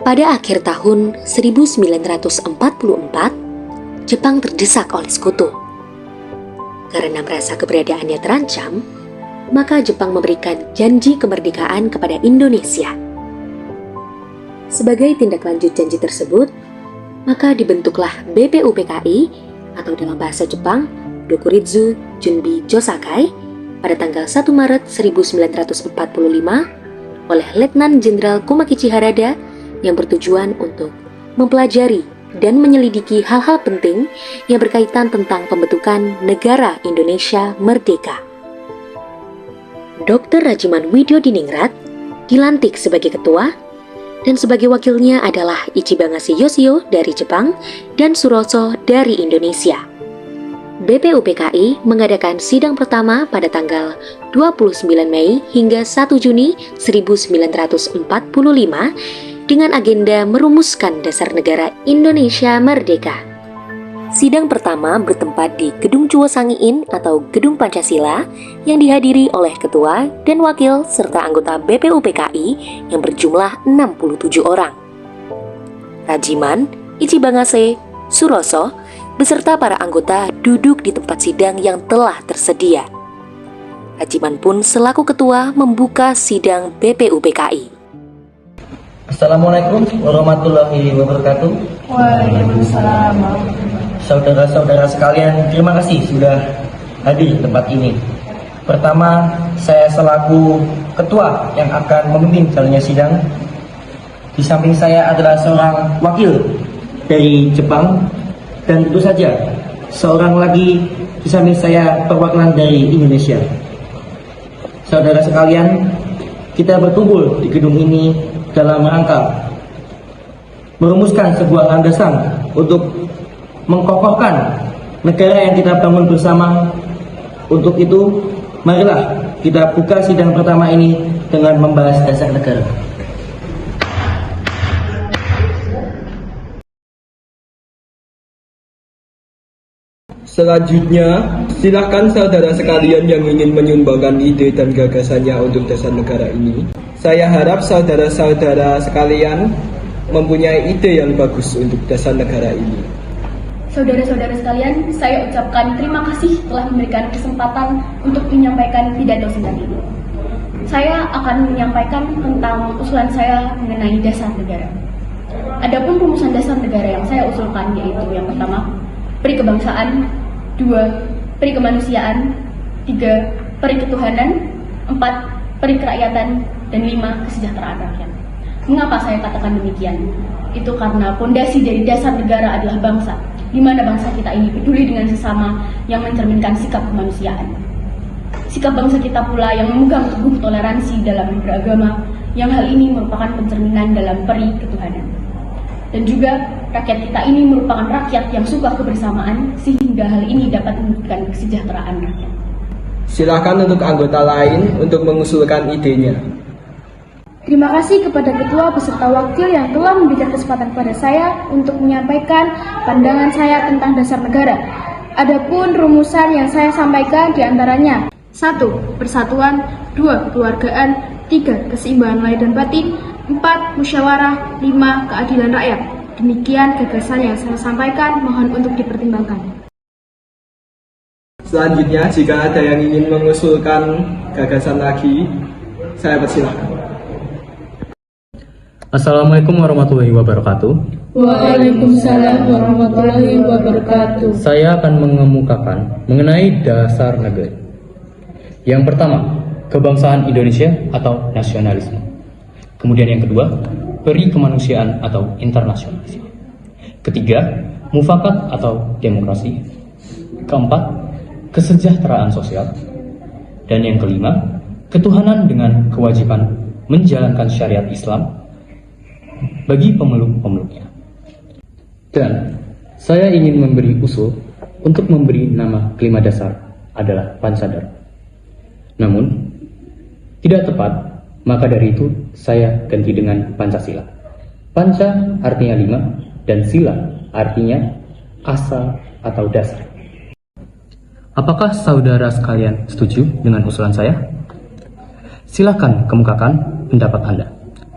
Pada akhir tahun 1944, Jepang terdesak oleh sekutu. Karena merasa keberadaannya terancam, maka Jepang memberikan janji kemerdekaan kepada Indonesia. Sebagai tindak lanjut janji tersebut, maka dibentuklah BPUPKI atau dalam bahasa Jepang, Dokuritsu Junbi Josakai pada tanggal 1 Maret 1945 oleh Letnan Jenderal Kumakichi Harada yang bertujuan untuk mempelajari dan menyelidiki hal-hal penting yang berkaitan tentang pembentukan negara Indonesia merdeka. Dr. Rajiman Widyodiningrat dilantik sebagai ketua, dan sebagai wakilnya adalah Ichibangase Yoshio dari Jepang dan Suroso dari Indonesia. BPUPKI mengadakan sidang pertama pada tanggal 29 Mei hingga 1 Juni 1945 dengan agenda merumuskan dasar negara Indonesia merdeka. Sidang pertama bertempat di Gedung Chuo Sangiin atau Gedung Pancasila yang dihadiri oleh ketua dan wakil serta anggota BPUPKI yang berjumlah 67 orang. Rajiman, Ichibangase, Suroso, beserta para anggota duduk di tempat sidang yang telah tersedia. Rajiman pun selaku ketua membuka sidang BPUPKI. Assalamualaikum warahmatullahi wabarakatuh. Waalaikumsalam. Saudara-saudara sekalian, terima kasih sudah hadir di tempat ini. Pertama, saya selaku ketua yang akan memimpin jalannya sidang. Di samping saya adalah seorang wakil dari Jepang, dan tentu saja seorang lagi di samping saya perwakilan dari Indonesia. Saudara sekalian, kita berkumpul di gedung ini dalam rangka merumuskan sebuah landasan untuk mengkokohkan negara yang kita bangun bersama. Untuk itu, marilah kita buka sidang pertama ini dengan membahas dasar negara. Selanjutnya, silakan saudara sekalian yang ingin menyumbangkan ide dan gagasannya untuk dasar negara ini. Saya harap saudara-saudara sekalian mempunyai ide yang bagus untuk dasar negara ini. Saudara-saudara sekalian, saya ucapkan terima kasih telah memberikan kesempatan untuk menyampaikan pidato singkat ini. Saya akan menyampaikan tentang usulan saya mengenai dasar negara. Adapun rumusan dasar negara yang saya usulkan yaitu yang pertama, peri kebangsaan, 2, peri kemanusiaan, 3, peri ketuhanan, 4, peri kerakyatan, dan 5, kesejahteraan rakyat. Mengapa saya katakan demikian? Itu karena fondasi dari dasar negara adalah bangsa, di mana bangsa kita ini peduli dengan sesama yang mencerminkan sikap kemanusiaan. Sikap bangsa kita pula yang memegang teguh toleransi dalam beragama, yang hal ini merupakan pencerminan dalam peri ketuhanan. Dan juga rakyat kita ini merupakan rakyat yang suka kebersamaan, sehingga hal ini dapat menunjukkan kesejahteraan rakyat. Silakan untuk anggota lain untuk mengusulkan idenya. Terima kasih kepada ketua beserta wakil yang telah memberikan kesempatan kepada saya untuk menyampaikan pandangan saya tentang dasar negara. Adapun rumusan yang saya sampaikan diantaranya 1. Persatuan, 2. Kekeluargaan, 3. Keseimbangan lahir dan batin, 4. Musyawarah, 5. Keadilan rakyat. Demikian gagasan yang saya sampaikan, mohon untuk dipertimbangkan. Selanjutnya, jika ada yang ingin mengusulkan gagasan lagi, saya persilahkan. Assalamualaikum warahmatullahi wabarakatuh. Waalaikumsalam warahmatullahi wabarakatuh. Saya akan mengemukakan mengenai dasar negara. Yang pertama, kebangsaan Indonesia atau nasionalisme. Kemudian yang kedua, peri kemanusiaan atau internasionalisme. Ketiga, mufakat atau demokrasi. Keempat, kesejahteraan sosial. Dan yang kelima, ketuhanan dengan kewajiban menjalankan syariat Islam bagi pemeluk-pemeluknya. Dan saya ingin memberi usul untuk memberi nama kelima dasar adalah Pancadar. Namun, tidak tepat, maka dari itu saya ganti dengan Pancasila. Panca artinya 5 dan sila artinya asal atau dasar. Apakah saudara sekalian setuju dengan usulan saya? Silakan kemukakan pendapat Anda.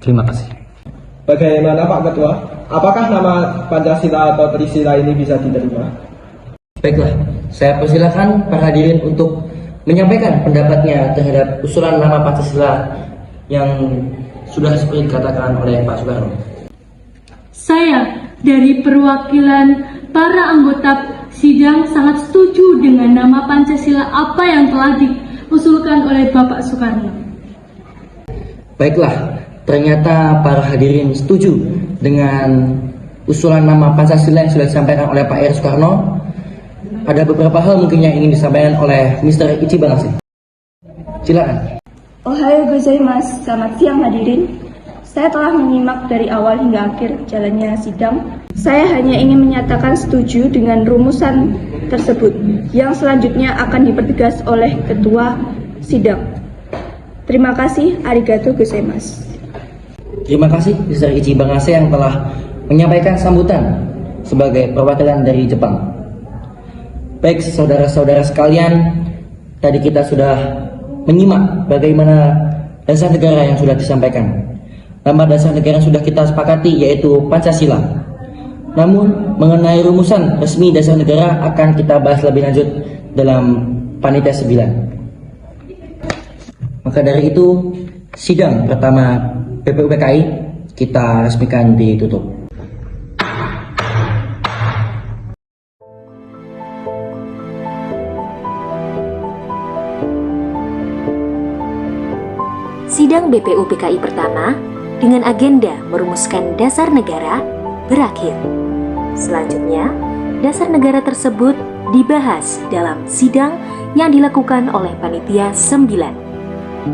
Terima kasih. Bagaimana Pak Ketua? Apakah nama Pancasila atau Trisila ini bisa diterima? Baiklah, saya persilakan para hadirin untuk menyampaikan pendapatnya terhadap usulan nama Pancasila yang sudah seperti dikatakan oleh Pak Soekarno. Saya dari perwakilan para anggota sidang sangat setuju dengan nama Pancasila apa yang telah diusulkan oleh Bapak Soekarno. Baiklah, ternyata para hadirin setuju dengan usulan nama Pancasila yang sudah disampaikan oleh Pak R. Soekarno. Ada beberapa hal mungkin yang ingin disampaikan oleh Mr. Ichi Bangase. Silakan. Ohayo gozaimasu, selamat siang hadirin. Saya telah menyimak dari awal hingga akhir jalannya sidang. Saya hanya ingin menyatakan setuju dengan rumusan tersebut yang selanjutnya akan dipertegas oleh ketua sidang. Terima kasih, arigato gozaimasu. Terima kasih Mr. Ichi Bangase yang telah menyampaikan sambutan sebagai perwakilan dari Jepang. Baik saudara-saudara sekalian, tadi kita sudah menyimak bagaimana dasar negara yang sudah disampaikan. Nama dasar negara yang sudah kita sepakati yaitu Pancasila. Namun mengenai rumusan resmi dasar negara akan kita bahas lebih lanjut dalam Panitia 9. Maka dari itu sidang pertama BPUPKI kita resmikan ditutup. Sidang BPUPKI pertama dengan agenda merumuskan dasar negara berakhir. Selanjutnya, dasar negara tersebut dibahas dalam sidang yang dilakukan oleh Panitia 9.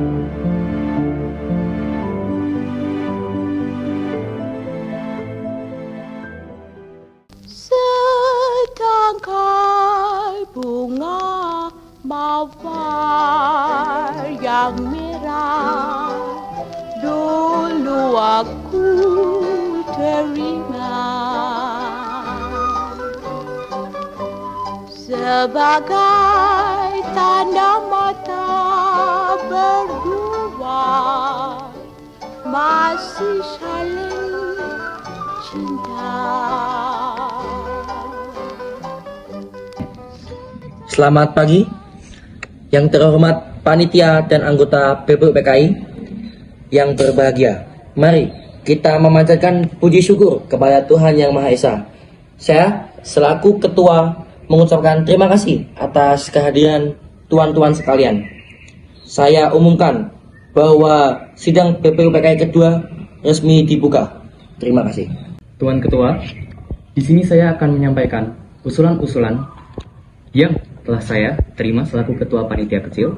Setangkai bunga mawar yang merah dulu aku terima sebagai tanda mata berdua masih saling cinta. Selamat pagi yang terhormat panitia dan anggota BPUPKI yang berbahagia. Mari kita memanjatkan puji syukur kepada Tuhan Yang Maha Esa. Saya selaku ketua mengucapkan terima kasih atas kehadiran tuan-tuan sekalian. Saya umumkan bahwa sidang BPUPKI kedua resmi dibuka. Terima kasih. Tuan Ketua, di sini saya akan menyampaikan usulan-usulan yang telah saya terima selaku ketua panitia kecil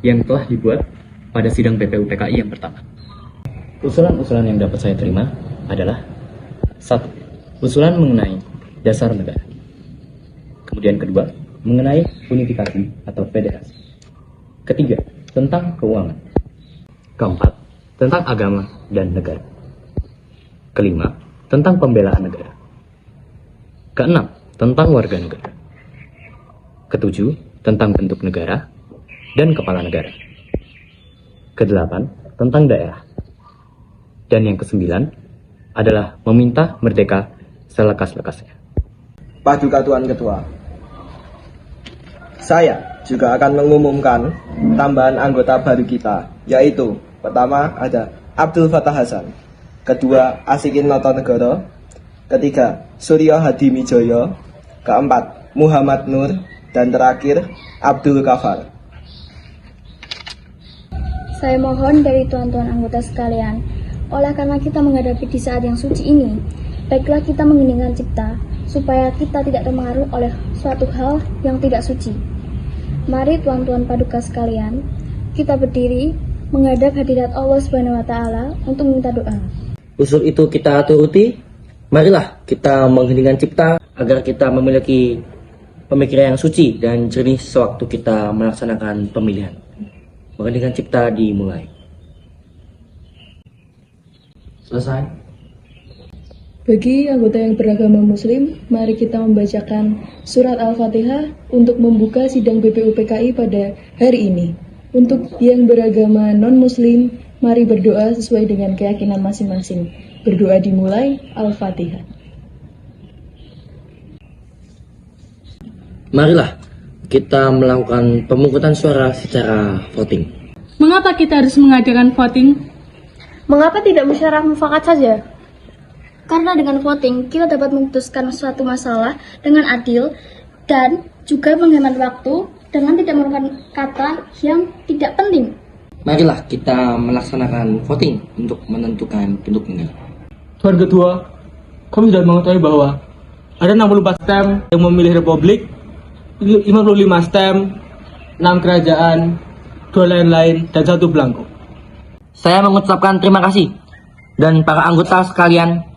yang telah dibuat pada sidang BPUPKI yang pertama. Usulan-usulan yang dapat saya terima adalah 1. Usulan mengenai dasar negara. Kemudian kedua, mengenai unifikasi atau federasi. Ketiga, tentang keuangan. Keempat, tentang agama dan negara. Kelima, tentang pembelaan negara. Keenam, tentang warga negara. Ketujuh, tentang bentuk negara dan kepala negara. Kedelapan, tentang daerah. Dan yang kesembilan adalah meminta merdeka selekas-lekasnya. Paduka Tuan Ketua. Saya juga akan mengumumkan tambahan anggota baru kita, yaitu pertama ada Abdul Fattah Hasan, kedua Asikin Notonegoro, ketiga Suryo Hadi Mijoyo, keempat Muhammad Nur, dan terakhir Abdul Kafar. Saya mohon dari tuan-tuan anggota sekalian, oleh karena kita menghadapi di saat yang suci ini, baiklah kita mengheningkan cipta, supaya kita tidak terpengaruh oleh suatu hal yang tidak suci. Mari tuan-tuan paduka sekalian, kita berdiri menghadap hadirat Allah Subhanahu wa Ta'ala untuk meminta doa. Usul itu kita turuti. Marilah kita mengheningkan cipta agar kita memiliki pemikiran yang suci dan jernih sewaktu kita melaksanakan pemilihan. Mengheningkan cipta dimulai. Selesai. Bagi anggota yang beragama Muslim, mari kita membacakan surat Al-Fatihah untuk membuka sidang BPUPKI pada hari ini. Untuk yang beragama non-Muslim, Mari berdoa sesuai dengan keyakinan masing-masing. Berdoa dimulai, Al-Fatihah. Marilah kita melakukan pemungutan suara secara voting. Mengapa kita harus mengadakan voting? Mengapa tidak musyawarah mufakat saja? Karena dengan voting, kita dapat memutuskan suatu masalah dengan adil dan juga menghemat waktu dengan tidak menggunakan kata yang tidak penting. Marilah kita melaksanakan voting untuk menentukan bentuk negara. Tuan Ketua, kami sudah mengetahui bahwa ada 64 stem yang memilih republik, 55 stem, 6 kerajaan, 2 lain-lain, dan 1 belangko. Saya mengucapkan terima kasih dan para anggota sekalian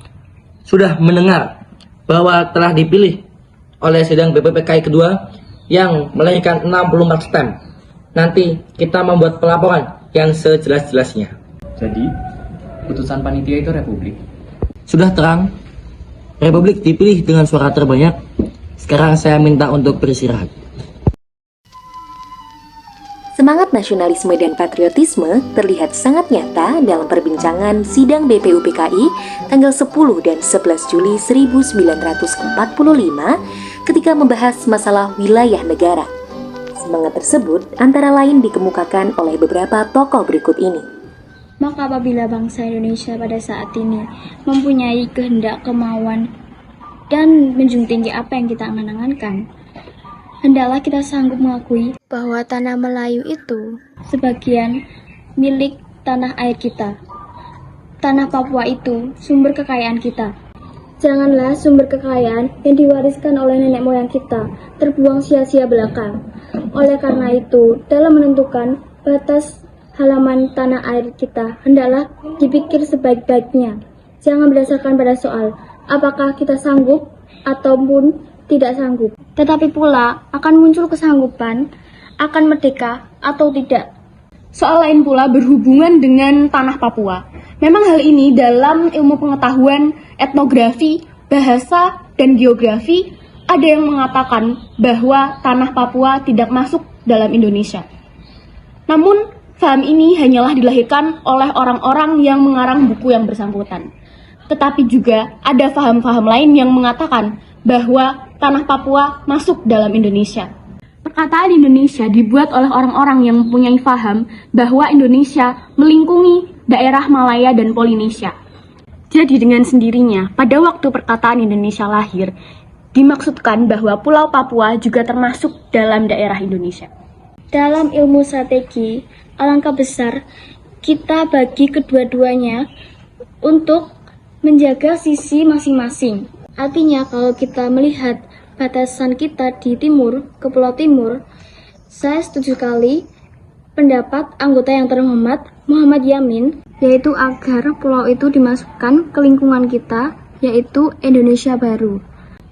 sudah mendengar bahwa telah dipilih oleh sidang BPUPKI kedua yang melahirkan 64 stem. Nanti kita membuat pelaporan yang sejelas-jelasnya. Jadi, putusan panitia itu republik. Sudah terang, republik dipilih dengan suara terbanyak. Sekarang saya minta untuk beristirahat. Semangat nasionalisme dan patriotisme terlihat sangat nyata dalam perbincangan sidang BPUPKI tanggal 10 dan 11 Juli 1945 ketika membahas masalah wilayah negara. Semangat tersebut antara lain dikemukakan oleh beberapa tokoh berikut ini. Maka apabila bangsa Indonesia pada saat ini mempunyai kehendak, kemauan, dan menjunjung tinggi apa yang kita angan-angankan, hendaklah kita sanggup mengakui bahwa tanah Melayu itu sebagian milik tanah air kita. Tanah Papua itu sumber kekayaan kita. Janganlah sumber kekayaan yang diwariskan oleh nenek moyang kita terbuang sia-sia belaka. Oleh karena itu, dalam menentukan batas halaman tanah air kita, hendaklah dipikir sebaik-baiknya. Jangan berdasarkan pada soal apakah kita sanggup ataupun tidak sanggup, tetapi pula akan muncul kesanggupan akan merdeka atau tidak. Soal lain pula berhubungan dengan tanah Papua. Memang hal ini dalam ilmu pengetahuan etnografi, bahasa, dan geografi ada yang mengatakan bahwa tanah Papua tidak masuk dalam Indonesia. Namun, paham ini hanyalah dilahirkan oleh orang-orang yang mengarang buku yang bersangkutan. Tetapi juga ada paham-paham lain yang mengatakan bahwa tanah Papua masuk dalam Indonesia. Perkataan Indonesia dibuat oleh orang-orang yang mempunyai paham bahwa Indonesia melingkungi daerah Malaya dan Polinesia. Jadi dengan sendirinya, pada waktu perkataan Indonesia lahir, dimaksudkan bahwa Pulau Papua juga termasuk dalam daerah Indonesia. Dalam ilmu strategi, alangkah besar kita bagi kedua-duanya untuk menjaga sisi masing-masing. Artinya kalau kita melihat batasan kita di timur, ke Pulau Timur, saya setuju sekali pendapat anggota yang terhormat Muhammad Yamin, yaitu agar pulau itu dimasukkan ke lingkungan kita, yaitu Indonesia Baru.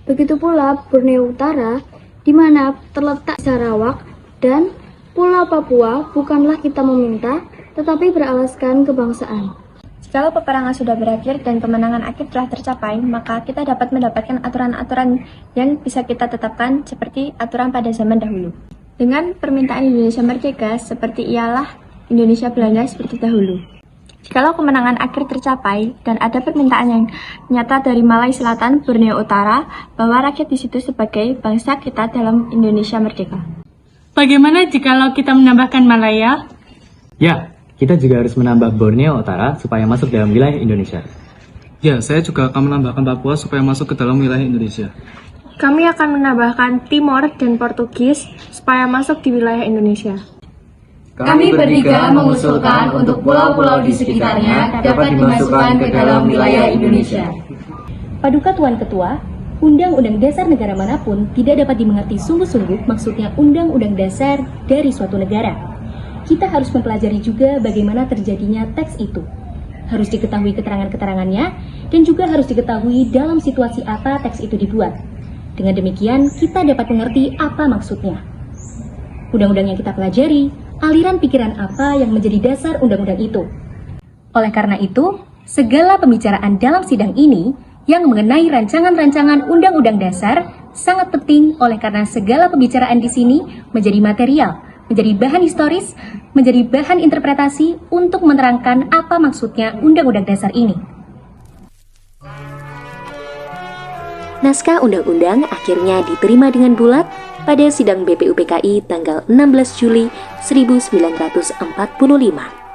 Begitu pula Borneo Utara, di mana terletak di Sarawak, dan Pulau Papua bukanlah kita meminta, tetapi beralaskan kebangsaan. Jikalau peperangan sudah berakhir dan kemenangan akhir telah tercapai, maka kita dapat mendapatkan aturan-aturan yang bisa kita tetapkan seperti aturan pada zaman dahulu. Dengan permintaan Indonesia merdeka seperti ialah Indonesia Belanda seperti dahulu. Jikalau kemenangan akhir tercapai dan ada permintaan yang nyata dari Malai Selatan, Borneo Utara, bahwa rakyat di situ sebagai bangsa kita dalam Indonesia merdeka. Bagaimana jikalau kita menambahkan Malaya? Ya, kita juga harus menambah Borneo Utara supaya masuk dalam wilayah Indonesia. Ya, saya juga akan menambahkan Papua supaya masuk ke dalam wilayah Indonesia. Kami akan menambahkan Timor dan Portugis supaya masuk di wilayah Indonesia. Kami bertiga mengusulkan untuk pulau-pulau di sekitarnya dapat dimasukkan ke dalam wilayah Indonesia. Paduka Tuan Ketua, Undang-Undang Dasar negara manapun tidak dapat dimengerti sungguh-sungguh maksudnya Undang-Undang Dasar dari suatu negara. Kita harus mempelajari juga bagaimana terjadinya teks itu. Harus diketahui keterangan-keterangannya dan juga harus diketahui dalam situasi apa teks itu dibuat. Dengan demikian, kita dapat mengerti apa maksudnya. Undang-undang yang kita pelajari, aliran pikiran apa yang menjadi dasar undang-undang itu. Oleh karena itu, segala pembicaraan dalam sidang ini yang mengenai rancangan-rancangan undang-undang dasar sangat penting oleh karena segala pembicaraan di sini menjadi material menjadi bahan historis, menjadi bahan interpretasi untuk menerangkan apa maksudnya Undang-Undang Dasar ini. Naskah undang-undang akhirnya diterima dengan bulat pada sidang BPUPKI tanggal 16 Juli 1945.